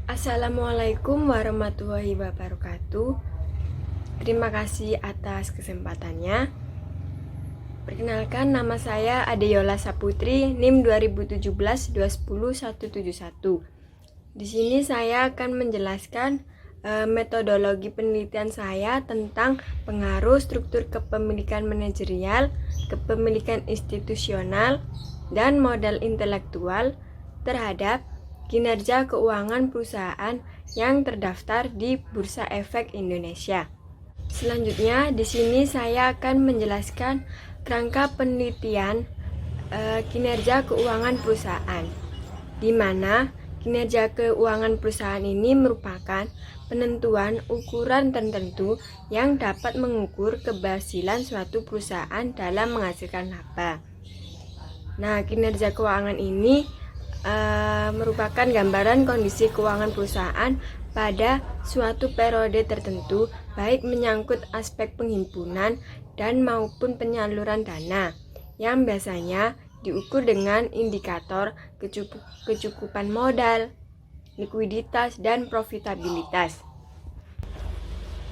Assalamualaikum warahmatullahi wabarakatuh. Terima kasih atas kesempatannya. Perkenalkan, nama saya Adeyola Saputri, NIM 2017-210-171. Di sini saya akan menjelaskan metodologi penelitian saya tentang pengaruh struktur kepemilikan manajerial, kepemilikan institusional, dan modal intelektual terhadap kinerja keuangan perusahaan yang terdaftar di Bursa Efek Indonesia. Selanjutnya, di sini saya akan menjelaskan kerangka penelitian kinerja keuangan perusahaan, di mana kinerja keuangan perusahaan ini merupakan penentuan ukuran tertentu yang dapat mengukur keberhasilan suatu perusahaan dalam menghasilkan laba. Nah, kinerja keuangan ini merupakan gambaran kondisi keuangan perusahaan pada suatu periode tertentu, baik menyangkut aspek penghimpunan dan maupun penyaluran dana, yang biasanya diukur dengan indikator kecukupan modal, likuiditas, dan profitabilitas.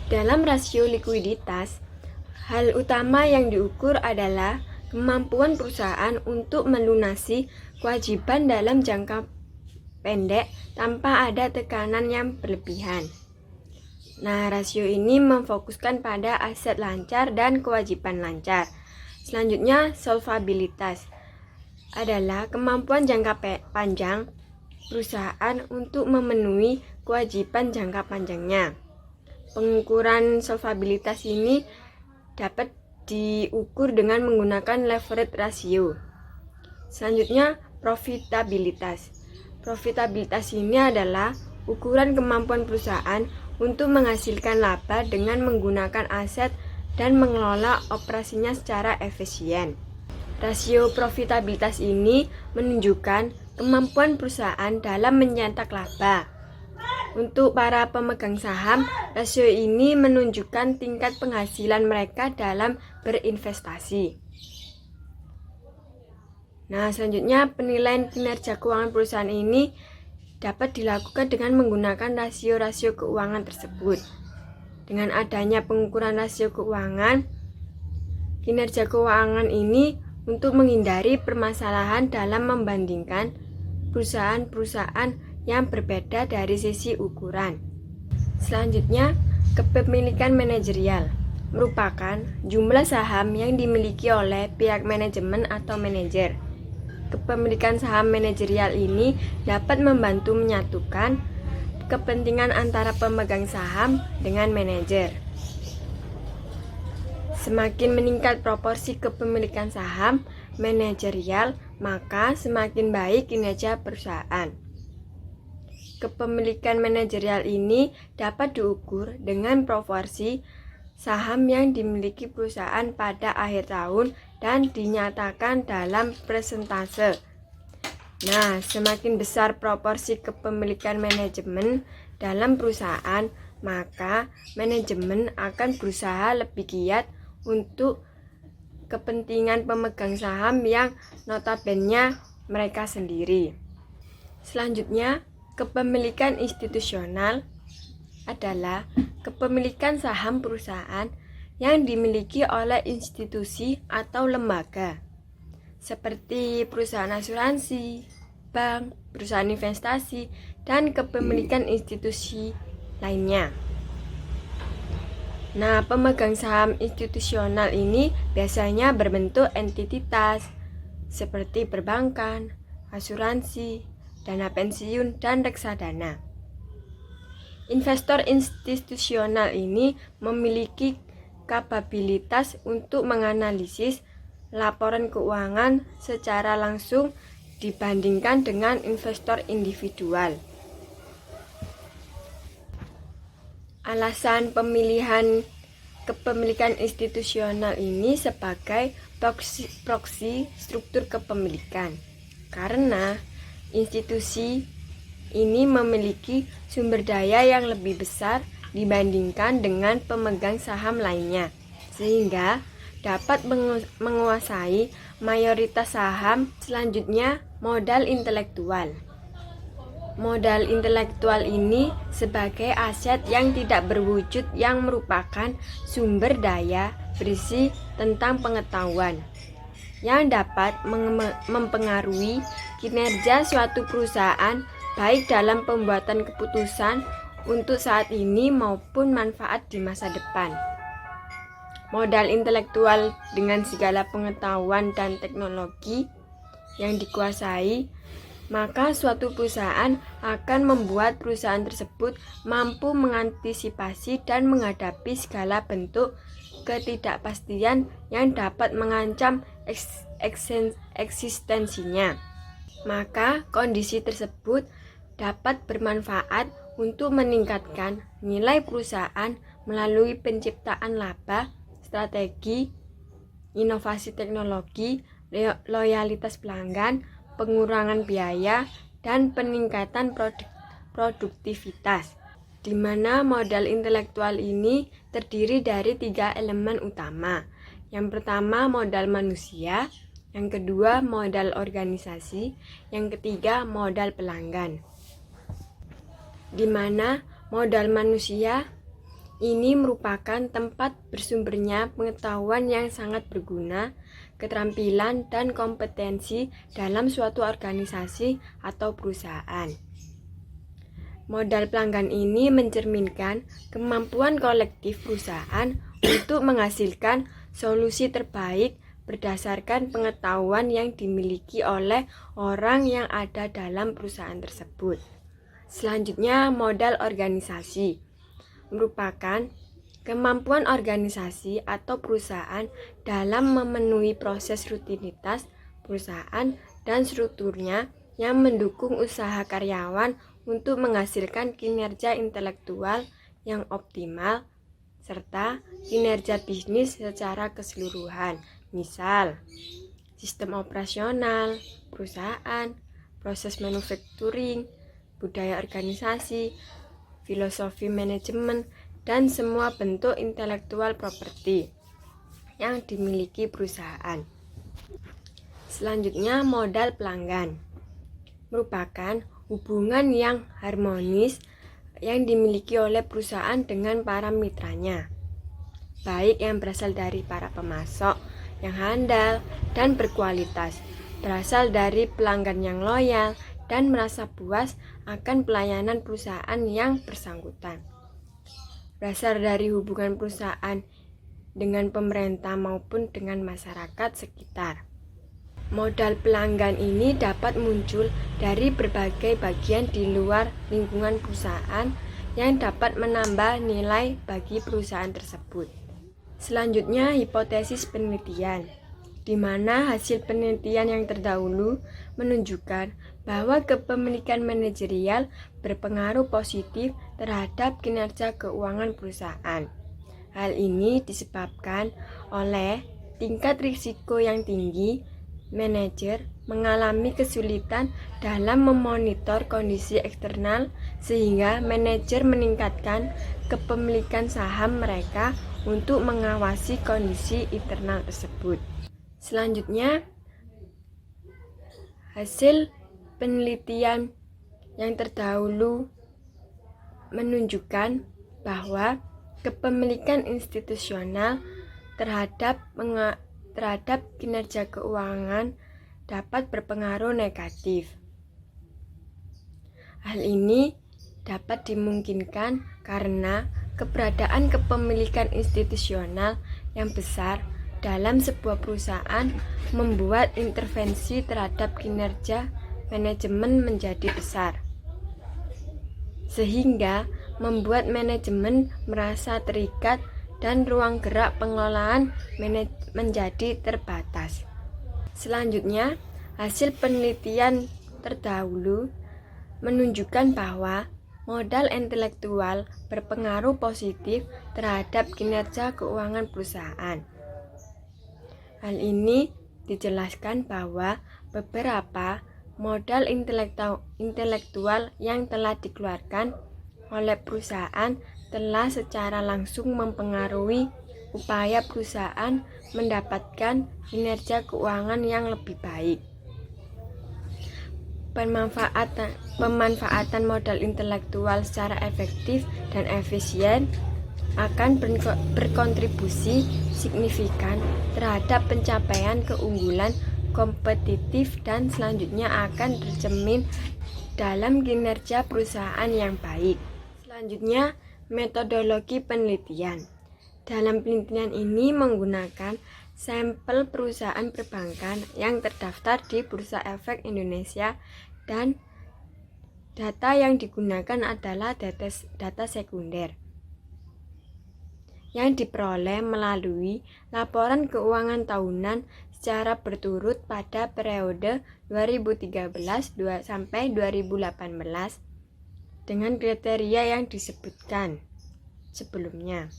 Dalam rasio likuiditas, hal utama yang diukur adalah kemampuan perusahaan untuk melunasi kewajiban dalam jangka pendek tanpa ada tekanan yang berlebihan. Nah, rasio ini memfokuskan pada aset lancar dan kewajiban lancar. Selanjutnya, solvabilitas adalah kemampuan jangka panjang perusahaan untuk memenuhi kewajiban jangka panjangnya. Pengukuran solvabilitas ini dapat diukur dengan menggunakan leverage ratio. Selanjutnya, profitabilitas. Profitabilitas ini adalah ukuran kemampuan perusahaan untuk menghasilkan laba dengan menggunakan aset dan mengelola operasinya secara efisien. Rasio profitabilitas ini menunjukkan kemampuan perusahaan dalam mencetak laba. Untuk para pemegang saham, rasio ini menunjukkan tingkat penghasilan mereka dalam berinvestasi. Nah, selanjutnya penilaian kinerja keuangan perusahaan ini dapat dilakukan dengan menggunakan rasio-rasio keuangan tersebut. Dengan adanya pengukuran rasio keuangan, kinerja keuangan ini untuk menghindari permasalahan dalam membandingkan perusahaan-perusahaan yang berbeda dari sisi ukuran. Selanjutnya, kepemilikan manajerial merupakan jumlah saham yang dimiliki oleh pihak manajemen atau manajer. Kepemilikan saham manajerial ini dapat membantu menyatukan kepentingan antara pemegang saham dengan manajer. Semakin meningkat proporsi kepemilikan saham manajerial, maka semakin baik kinerja perusahaan. Kepemilikan manajerial ini dapat diukur dengan proporsi saham yang dimiliki perusahaan pada akhir tahun dan dinyatakan dalam persentase. Nah, semakin besar proporsi kepemilikan manajemen dalam perusahaan, maka manajemen akan berusaha lebih giat untuk kepentingan pemegang saham yang notabene mereka sendiri. Selanjutnya, kepemilikan institusional adalah kepemilikan saham perusahaan yang dimiliki oleh institusi atau lembaga seperti perusahaan asuransi, bank, perusahaan investasi, dan kepemilikan institusi lainnya. Nah, pemegang saham institusional ini biasanya berbentuk entitas seperti perbankan, asuransi, dana pensiun, dan reksadana. Investor institusional ini memiliki kapabilitas untuk menganalisis laporan keuangan secara langsung dibandingkan dengan investor individual. Alasan pemilihan kepemilikan institusional ini sebagai proksi struktur kepemilikan, karena institusi ini memiliki sumber daya yang lebih besar dibandingkan dengan pemegang saham lainnya, sehingga dapat menguasai mayoritas saham. Selanjutnya, modal intelektual. Modal intelektual ini sebagai aset yang tidak berwujud yang merupakan sumber daya berisi tentang pengetahuan yang dapat mempengaruhi kinerja suatu perusahaan baik dalam pembuatan keputusan untuk saat ini maupun manfaat di masa depan. Modal intelektual dengan segala pengetahuan dan teknologi yang dikuasai, maka suatu perusahaan akan membuat perusahaan tersebut mampu mengantisipasi dan menghadapi segala bentuk ketidakpastian yang dapat mengancam eksistensinya. Maka kondisi tersebut dapat bermanfaat untuk meningkatkan nilai perusahaan melalui penciptaan laba, strategi, inovasi teknologi, loyalitas pelanggan, pengurangan biaya, dan peningkatan produktivitas, di mana modal intelektual ini terdiri dari 3 elemen utama. Yang pertama modal manusia, yang kedua modal organisasi, yang ketiga modal pelanggan. Di mana modal manusia ini merupakan tempat bersumbernya pengetahuan yang sangat berguna, keterampilan dan kompetensi dalam suatu organisasi atau perusahaan. Modal pelanggan ini mencerminkan kemampuan kolektif perusahaan untuk menghasilkan solusi terbaik berdasarkan pengetahuan yang dimiliki oleh orang yang ada dalam perusahaan tersebut. Selanjutnya, modal organisasi merupakan kemampuan organisasi atau perusahaan dalam memenuhi proses rutinitas perusahaan dan strukturnya yang mendukung usaha karyawan untuk menghasilkan kinerja intelektual yang optimal serta kinerja bisnis secara keseluruhan. Misal, sistem operasional perusahaan, proses manufacturing, budaya organisasi, filosofi manajemen, dan semua bentuk intelektual properti yang dimiliki perusahaan. Selanjutnya, modal pelanggan merupakan hubungan yang harmonis yang dimiliki oleh perusahaan dengan para mitranya, baik yang berasal dari para pemasok yang handal dan berkualitas, berasal dari pelanggan yang loyal dan merasa puas akan pelayanan perusahaan yang bersangkutan, berasal dari hubungan perusahaan dengan pemerintah maupun dengan masyarakat sekitar. Modal pelanggan ini dapat muncul dari berbagai bagian di luar lingkungan perusahaan yang dapat menambah nilai bagi perusahaan tersebut. Selanjutnya, hipotesis penelitian, di mana hasil penelitian yang terdahulu menunjukkan bahwa kepemilikan manajerial berpengaruh positif terhadap kinerja keuangan perusahaan. Hal ini disebabkan oleh tingkat risiko yang tinggi. Manajer mengalami kesulitan dalam memonitor kondisi eksternal sehingga manajer meningkatkan kepemilikan saham mereka untuk mengawasi kondisi internal tersebut. Selanjutnya, hasil penelitian yang terdahulu menunjukkan bahwa kepemilikan institusional terhadap kinerja keuangan dapat berpengaruh negatif. Hal ini dapat dimungkinkan karena keberadaan kepemilikan institusional yang besar dalam sebuah perusahaan membuat intervensi terhadap kinerja manajemen menjadi besar, sehingga membuat manajemen merasa terikat dan ruang gerak pengelolaan menjadi terbatas. Selanjutnya, hasil penelitian terdahulu menunjukkan bahwa modal intelektual berpengaruh positif terhadap kinerja keuangan perusahaan. Hal ini dijelaskan bahwa beberapa modal intelektual yang telah dikeluarkan oleh perusahaan telah secara langsung mempengaruhi upaya perusahaan mendapatkan kinerja keuangan yang lebih baik. pemanfaatan modal intelektual secara efektif dan efisien akan berkontribusi signifikan terhadap pencapaian keunggulan kompetitif dan selanjutnya akan tercermin dalam kinerja perusahaan yang baik. Selanjutnya, metodologi penelitian. Dalam penelitian ini menggunakan sampel perusahaan perbankan yang terdaftar di Bursa Efek Indonesia dan data yang digunakan adalah data sekunder yang diperoleh melalui laporan keuangan tahunan secara berturut pada periode 2013 sampai 2018 dengan kriteria yang disebutkan sebelumnya.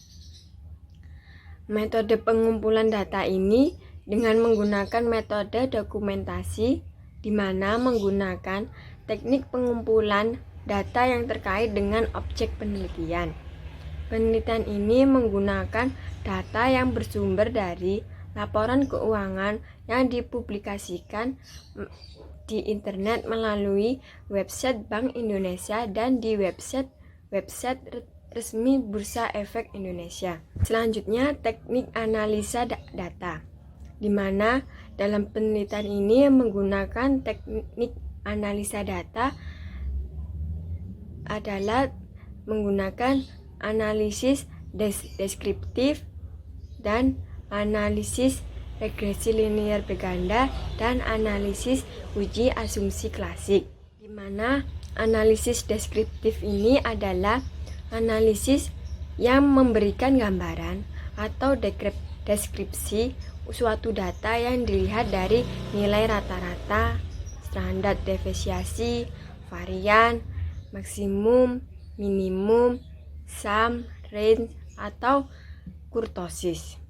Metode pengumpulan data ini dengan menggunakan metode dokumentasi, di mana menggunakan teknik pengumpulan data yang terkait dengan objek penelitian. Penelitian ini menggunakan data yang bersumber dari laporan keuangan yang dipublikasikan di internet melalui website Bank Indonesia dan di website resmi Bursa Efek Indonesia. Selanjutnya, teknik analisa data, di mana dalam penelitian ini menggunakan teknik analisa data adalah menggunakan analisis deskriptif dan analisis regresi linear berganda dan analisis uji asumsi klasik, di mana analisis deskriptif ini adalah analisis yang memberikan gambaran atau deskripsi suatu data yang dilihat dari nilai rata-rata, standar deviasi, varian, maksimum, minimum, sum, range, atau kurtosis.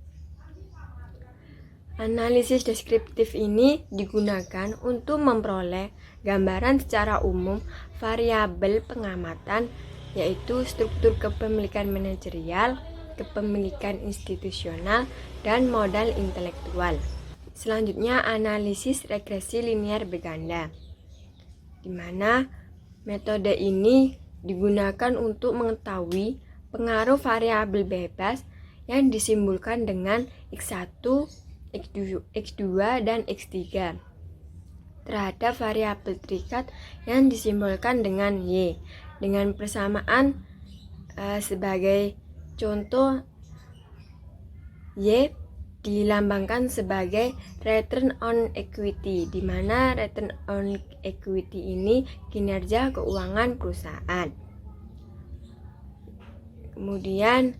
Analisis deskriptif ini digunakan untuk memperoleh gambaran secara umum variabel pengamatan, yaitu struktur kepemilikan manajerial, kepemilikan institusional, dan modal intelektual. Selanjutnya, analisis regresi linear berganda, di mana metode ini digunakan untuk mengetahui pengaruh variabel bebas yang disimbolkan dengan X1, X2, dan X3 terhadap variabel terikat yang disimbolkan dengan Y, dengan persamaan sebagai contoh Y dilambangkan sebagai return on equity, di mana return on equity ini kinerja keuangan perusahaan. Kemudian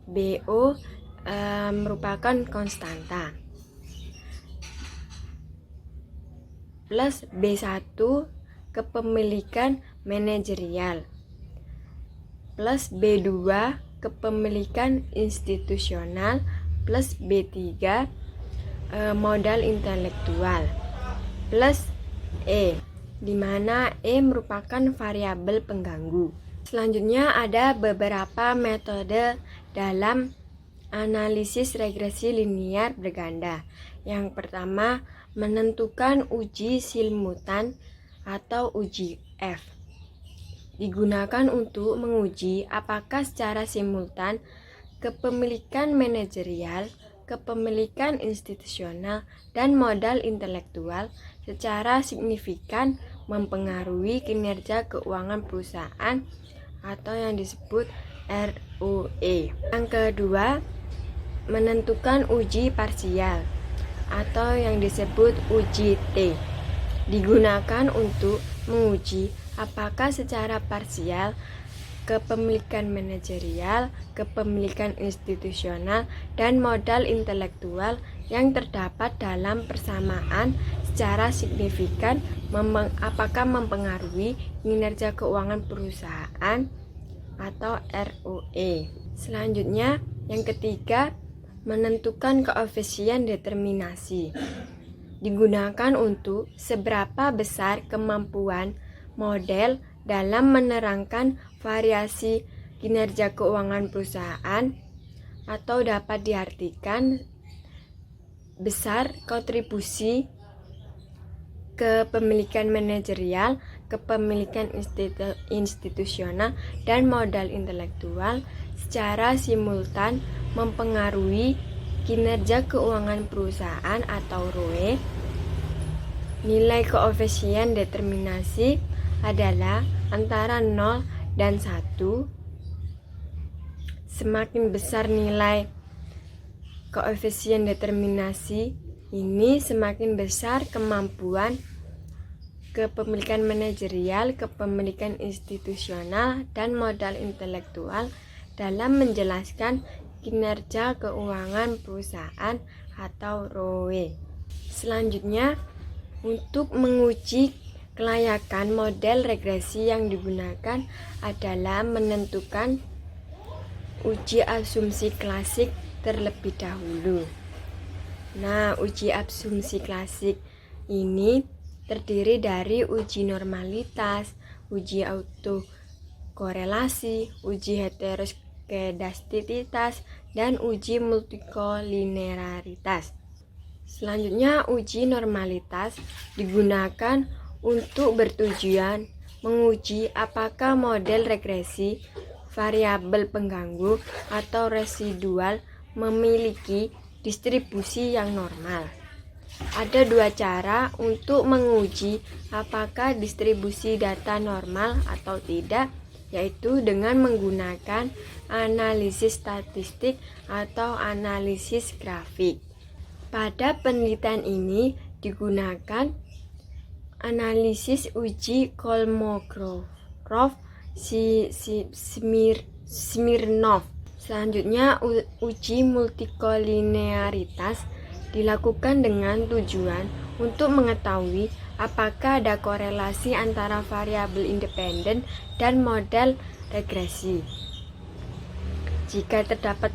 BO merupakan konstanta, plus B1 kepemilikan manajerial, plus B2 kepemilikan institusional, plus B3 modal intelektual, plus E, di mana E merupakan variabel pengganggu. Selanjutnya ada beberapa metode dalam analisis regresi linear berganda. Yang pertama, menentukan uji simultan atau uji F. Digunakan untuk menguji apakah secara simultan kepemilikan manajerial, kepemilikan institusional, dan modal intelektual secara signifikan mempengaruhi kinerja keuangan perusahaan atau yang disebut ROE. Yang kedua, menentukan uji parsial atau yang disebut uji T. Digunakan untuk menguji apakah secara parsial kepemilikan manajerial, kepemilikan institusional, dan modal intelektual yang terdapat dalam persamaan secara signifikan apakah mempengaruhi kinerja keuangan perusahaan atau ROE. Selanjutnya, yang ketiga, menentukan koefisien determinasi. Digunakan untuk seberapa besar kemampuan model dalam menerangkan variasi kinerja keuangan perusahaan, atau dapat diartikan besar kontribusi kepemilikan manajerial, kepemilikan institusional, dan modal intelektual secara simultan mempengaruhi kinerja keuangan perusahaan atau ROE. Nilai koefisien determinasi adalah antara 0 dan 1. Semakin besar nilai koefisien determinasi ini, semakin besar kemampuan kepemilikan manajerial, kepemilikan institusional, dan modal intelektual dalam menjelaskan kinerja keuangan perusahaan atau ROE. Selanjutnya, untuk menguji kelayakan model regresi yang digunakan adalah menentukan uji asumsi klasik terlebih dahulu. Nah, uji asumsi klasik ini terdiri dari uji normalitas, uji autokorelasi, uji heteroskedastisitas, dan uji multikolinearitas. Selanjutnya, uji normalitas digunakan untuk bertujuan menguji apakah model regresi variabel pengganggu atau residual memiliki distribusi yang normal. Ada dua cara untuk menguji apakah distribusi data normal atau tidak, yaitu dengan menggunakan analisis statistik atau analisis grafik. Pada penelitian ini digunakan analisis uji Kolmogorov-Smirnov. Selanjutnya, uji multikolinearitas dilakukan dengan tujuan untuk mengetahui apakah ada korelasi antara variabel independen dan model regresi. Jika terdapat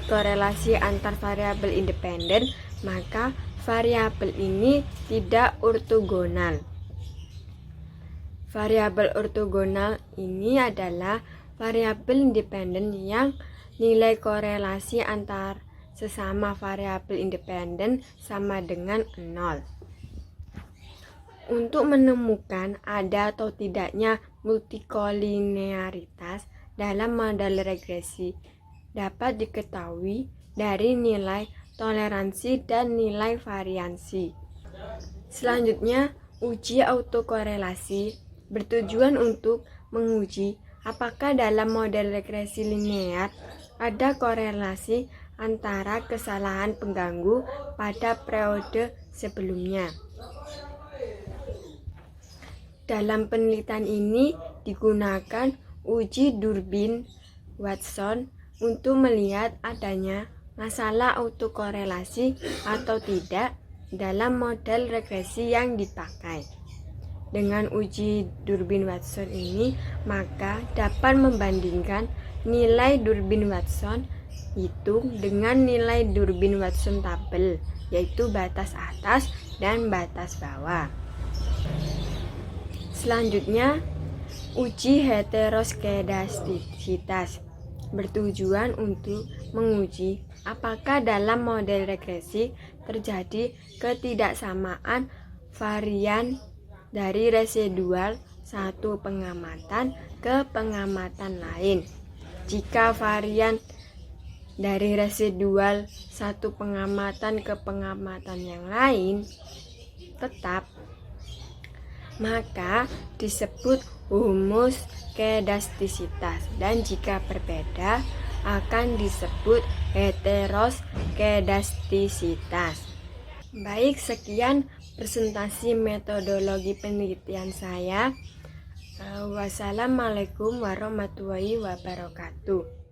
korelasi antar variabel independen, maka variabel ini tidak ortogonal. Variabel ortogonal ini adalah variabel independen yang nilai korelasi antar sesama variabel independen sama dengan 0. Untuk menemukan ada atau tidaknya multikolinearitas dalam model regresi dapat diketahui dari nilai toleransi dan nilai variansi. Selanjutnya, uji autokorelasi bertujuan untuk menguji apakah dalam model regresi linear ada korelasi antara kesalahan pengganggu pada periode sebelumnya. Dalam penelitian ini digunakan uji Durbin-Watson untuk melihat adanya masalah autokorelasi atau tidak dalam model regresi yang dipakai. Dengan uji Durbin-Watson ini, maka dapat membandingkan nilai Durbin-Watson itu dengan nilai Durbin-Watson tabel, yaitu batas atas dan batas bawah. Selanjutnya, uji heteroskedastisitas bertujuan untuk menguji apakah dalam model regresi terjadi ketidaksamaan varian dari residual satu pengamatan ke pengamatan lain. Jika varian dari residual satu pengamatan ke pengamatan yang lain tetap, maka disebut homoskedastisitas, dan jika berbeda akan disebut heteroskedastisitas. Baik, sekian presentasi metodologi penelitian saya. Wassalamualaikum warahmatullahi wabarakatuh.